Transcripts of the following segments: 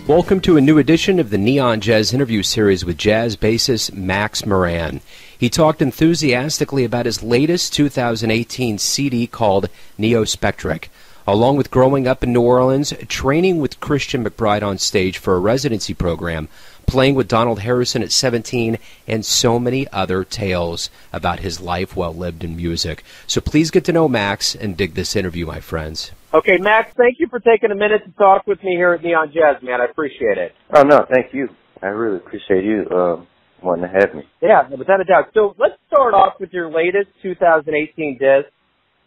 Welcome to a new edition of the Neon Jazz interview series with jazz bassist Max Moran. He talked enthusiastically about his latest 2018 CD called Neospectric, along with growing up in New Orleans, training with Christian McBride on stage for a residency program, playing with Donald Harrison at 17, and so many other tales about his life well lived in music. So please get to know Max and dig this interview, my friends. Okay, Max, thank you for taking a minute to talk with me here at Neon Jazz, man. I appreciate it. Oh, no, thank you. I really appreciate you wanting to have me. Yeah, without a doubt. So let's start off with your latest 2018 disc,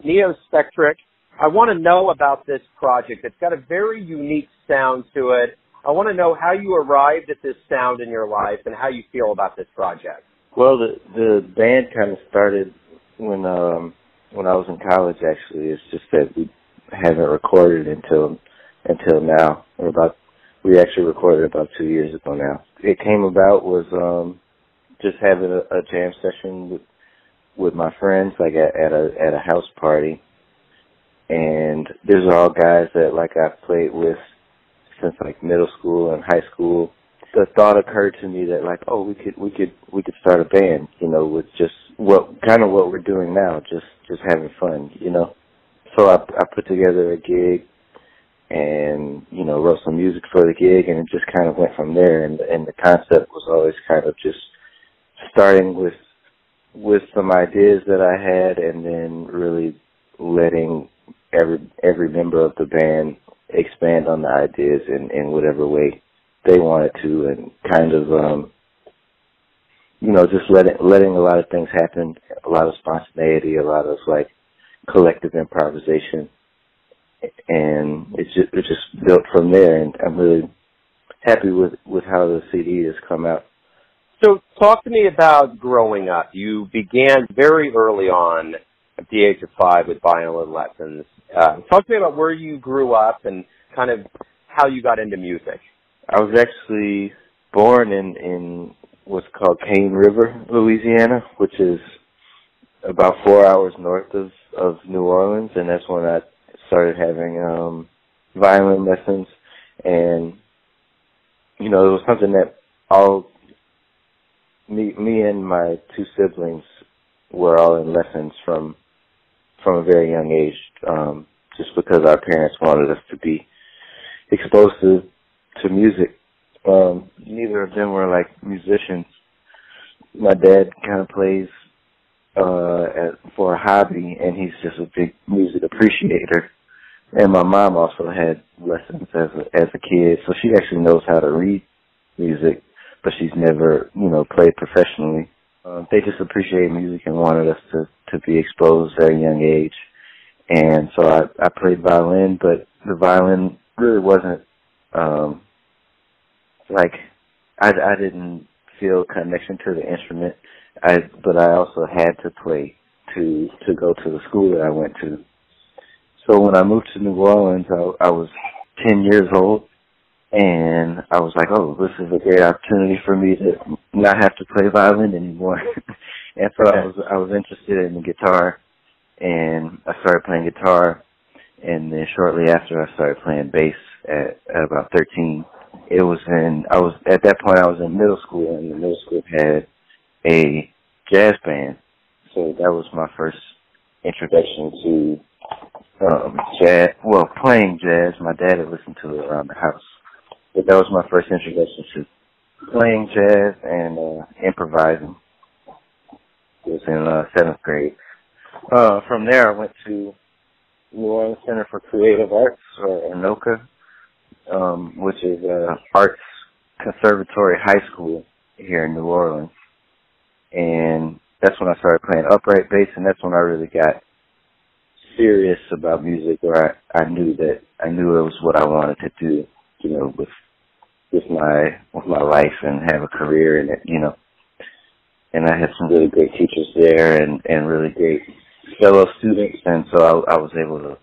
Neospectric. I want to know about this project. It's got a very unique sound to it. I want to know how you arrived at this sound in your life and how you feel about this project. Well, the band kind of started when I was in college, actually. It's just that we haven't recorded until now. We actually recorded about 2 years ago now. It came about was just having a jam session with my friends, like at a house party. And these are all guys that like I've played with since like middle school and high school. The thought occurred to me that like, oh, we could start a band, you know, with just what we're doing now, just having fun, you know. So I put together a gig and, you know, wrote some music for the gig, and it just kind of went from there. And the concept was always kind of just starting with some ideas that I had, and then really letting every member of the band expand on the ideas in whatever way they wanted to, and kind of, you know, just letting a lot of things happen, a lot of spontaneity, a lot of like collective improvisation, and it just built from there. And I'm really happy with how the CD has come out. So talk to me about growing up. You began very early on at the age of 5 with violin lessons. Talk to me about where you grew up and kind of how you got into music. I was actually born in what's called Cane River, Louisiana, which is about 4 hours north of New Orleans, and that's when I started having violin lessons. And, you know, it was something that me and my 2 siblings were all in lessons from a very young age, just because our parents wanted us to be exposed to music. Neither of them were like musicians. My dad kind of plays for a hobby, and he's just a big music appreciator. And my mom also had lessons as a kid, so she actually knows how to read music, but she's never, you know, played professionally. They just appreciate music and wanted us to be exposed at a young age. And so I played violin, but the violin really wasn't, like, I didn't feel connection to the instrument, but I also had to play to go to the school that I went to. So when I moved to New Orleans, I was 10 years old, and I was like, oh, this is a great opportunity for me to not have to play violin anymore. And so I was interested in the guitar, and I started playing guitar, and then shortly after I started playing bass at about 13. At that point I was in middle school, and the middle school had a jazz band. So that was my first introduction to jazz, well, playing jazz. My dad had listened to it around the house. But that was my first introduction to playing jazz and improvising. It was in 7th grade. From there, I went to New Orleans Center for Creative Arts, or ANOCA, which is Arts Conservatory High School here in New Orleans. And that's when I started playing upright bass, and that's when I really got serious about music, where I knew it was what I wanted to do, you know, with my life and have a career in it, you know. And I had some really great teachers there and really great fellow students, and so I was able to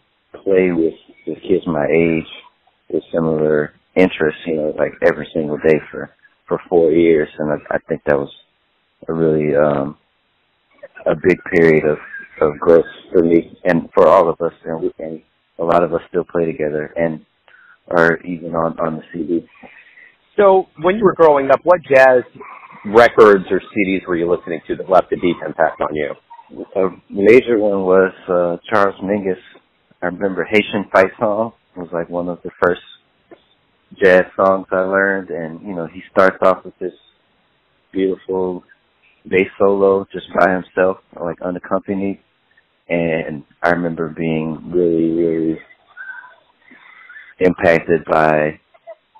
play with kids my age with similar interests, you know, like every single day for 4 years. And I think that was a really a big period of growth for me and for all of us, and a lot of us still play together and are even on the CD. So when you were growing up, what jazz records or CDs were you listening to that left a deep impact on you? A major one was Charles Mingus. I remember Haitian Fight Song. It was like one of the first jazz songs I learned, and he starts off with this beautiful bass solo just by himself, like unaccompanied, and I remember being really, really impacted by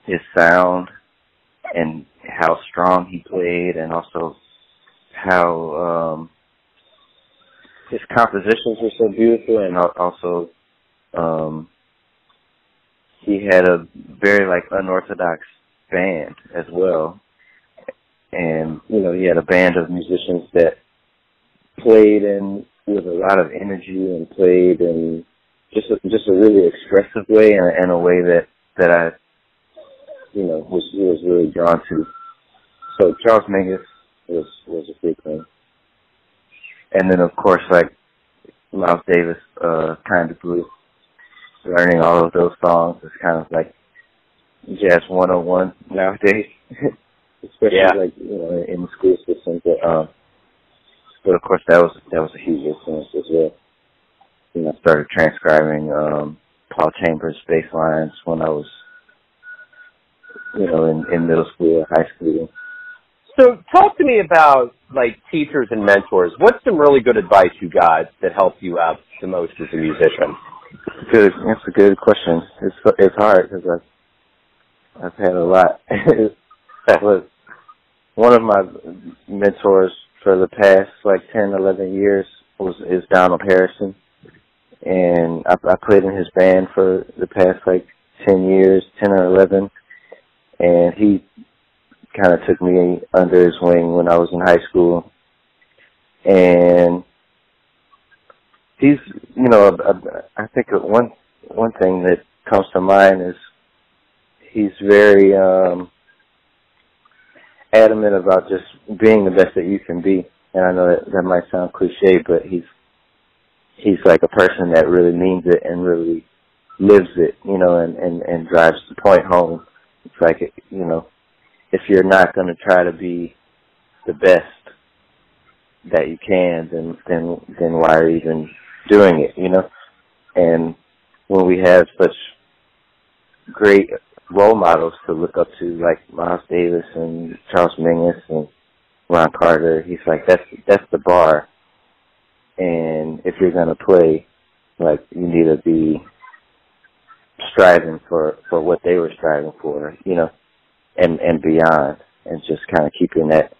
his sound and how strong he played, and also how his compositions were so beautiful, and also he had a very unorthodox band as well. And, he had a band of musicians that played with a lot of energy and played in just a really expressive way, and a way that I, was really drawn to. So Charles Mingus was a big thing. And then, of course, Miles Davis, Kind of Blue, learning all of those songs is kind of like Jazz 101 nowadays. Especially in the school system, but of course that was a huge influence as well. I started transcribing Paul Chambers bass lines when I was, in middle school or high school. So talk to me about teachers and mentors. What's some really good advice you got that helped you out the most as a musician? That's a good question. It's hard because I've had a lot. But one of my mentors for the past 10, 11 years is Donald Harrison, and I played in his band for the past 10 years, 10 or 11, and he kind of took me under his wing when I was in high school, and he's, I think one thing that comes to mind is he's very adamant about just being the best that you can be. And I know that might sound cliche, but he's like a person that really means it and really lives it, and drives the point home. It's like, if you're not going to try to be the best that you can, then why are you even doing it, And when we have such great role models to look up to, like Miles Davis and Charles Mingus and Ron Carter, he's like, that's the bar. And if you're going to play, you need to be striving for what they were striving for, and beyond, and just kind of keeping that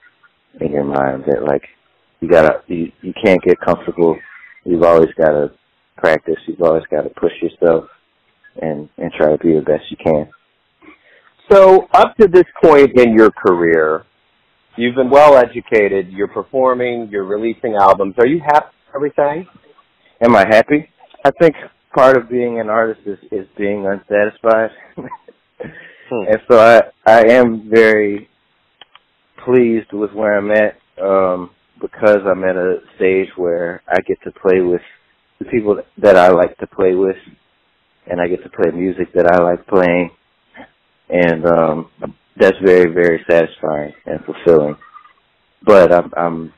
in your mind that you can't get comfortable. You've always got to practice. You've always got to push yourself and try to be the best you can. So up to this point in your career, you've been well educated, you're performing, you're releasing albums. Are you happy with everything? Am I happy? I think part of being an artist is being unsatisfied. And so I am very pleased with where I'm at, because I'm at a stage where I get to play with the people that I like to play with, and I get to play music that I like playing. And that's very, very satisfying and fulfilling. But I'm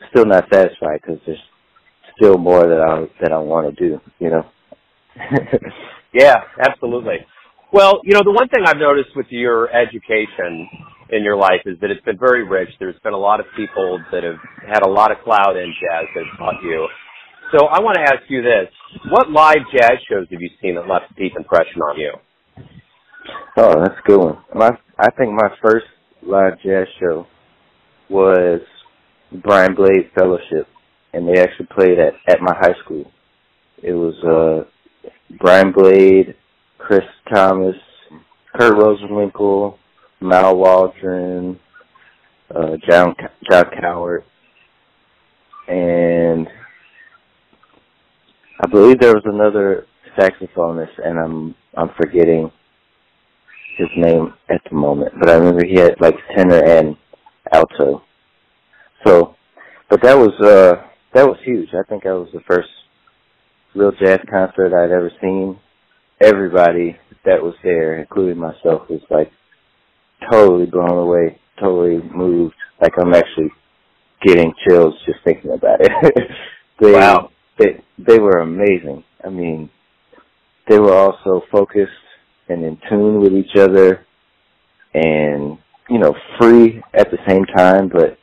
still not satisfied because there's still more that I want to do, Yeah, absolutely. Well, the one thing I've noticed with your education in your life is that it's been very rich. There's been a lot of people that have had a lot of clout in jazz that have taught you. So I want to ask you this. What live jazz shows have you seen that left a deep impression on you? Oh, that's a good one. I think my first live jazz show was Brian Blade Fellowship, and they actually played at my high school. It was Brian Blade, Chris Thomas, Kurt Rosenwinkel, Mal Waldron, John Coward, and I believe there was another saxophonist, and I'm forgetting his name at the moment, but I remember he had tenor and alto. So, but that was huge. I think that was the first real jazz concert I'd ever seen. Everybody that was there, including myself, was totally blown away, totally moved. Like I'm actually getting chills just thinking about it. Wow. They were amazing. I mean, they were all so focused and in tune with each other, and free at the same time, but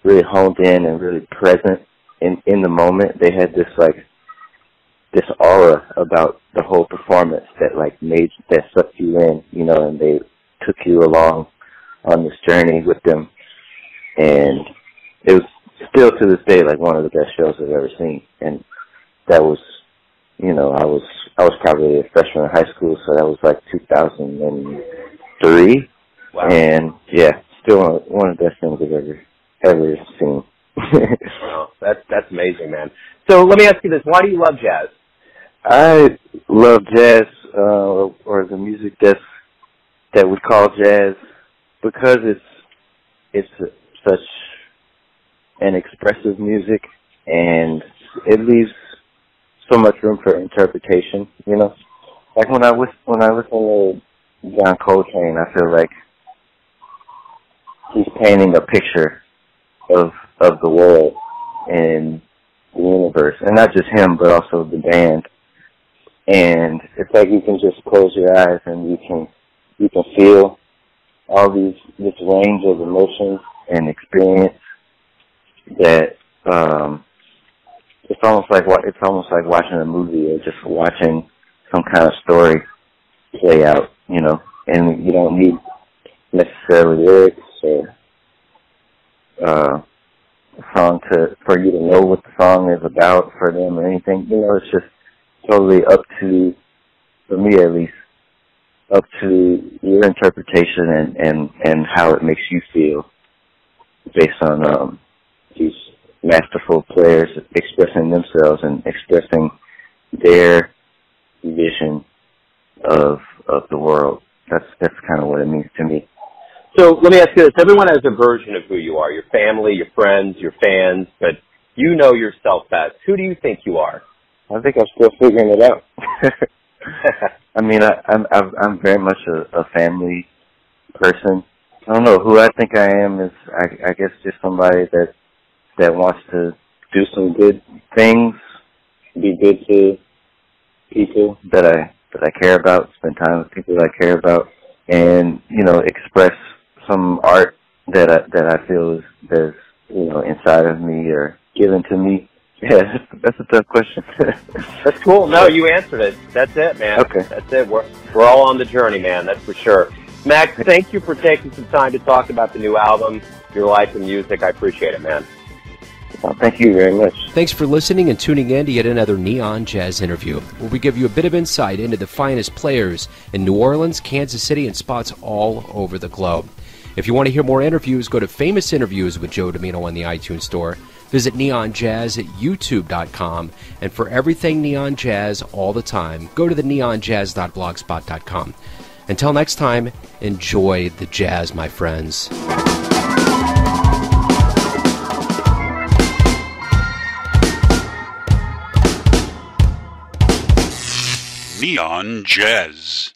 really honed in and really present in the moment. They had this aura about the whole performance that sucked you in, and they took you along on this journey with them. And it was still to this day like one of the best shows I've ever seen. And that was, I was probably a freshman in high school, so that was like 2003. Wow. And yeah, still one of the best things I've ever seen. Wow, that's amazing, man. So let me ask you this: why do you love jazz? I love jazz, or the music that we call jazz, because it's such an expressive music, and it leaves so much room for interpretation. Like when I listen to John Coltrane, I feel like he's painting a picture of the world and the universe, and not just him, but also the band. And it's like you can just close your eyes and you can feel all this range of emotions and experience that it's almost like watching a movie or just watching some kind of story play out, and you don't need necessarily lyrics or a song for you to know what the song is about for them or anything. It's just totally up to, for me at least, up to your interpretation and how it makes you feel based on these masterful players expressing themselves and expressing their vision of the world. That's kind of what it means to me. So let me ask you this. Everyone has a version of who you are, your family, your friends, your fans, but you know yourself best. Who do you think you are? I think I'm still figuring it out. I mean, I'm very much a family person. I don't know who I think I am is I guess just somebody that wants to do some good things, be good to people that I care about, spend time with people that I care about, and express some art that I feel is inside of me or given to me. Yeah, that's a tough question. That's cool. No, you answered it. That's it, man. Okay. That's it. We're all on the journey, man. That's for sure. Max, thank you for taking some time to talk about the new album, your life and music. I appreciate it, man. Well, thank you very much. Thanks for listening and tuning in to yet another Neon Jazz interview, where we give you a bit of insight into the finest players in New Orleans, Kansas City, and spots all over the globe. If you want to hear more interviews, go to Famous Interviews with Joe Domino on the iTunes Store. Visit neonjazz at youtube.com. And for everything Neon Jazz all the time, go to the neonjazz.blogspot.com. Until next time, enjoy the jazz, my friends. Neon Jazz.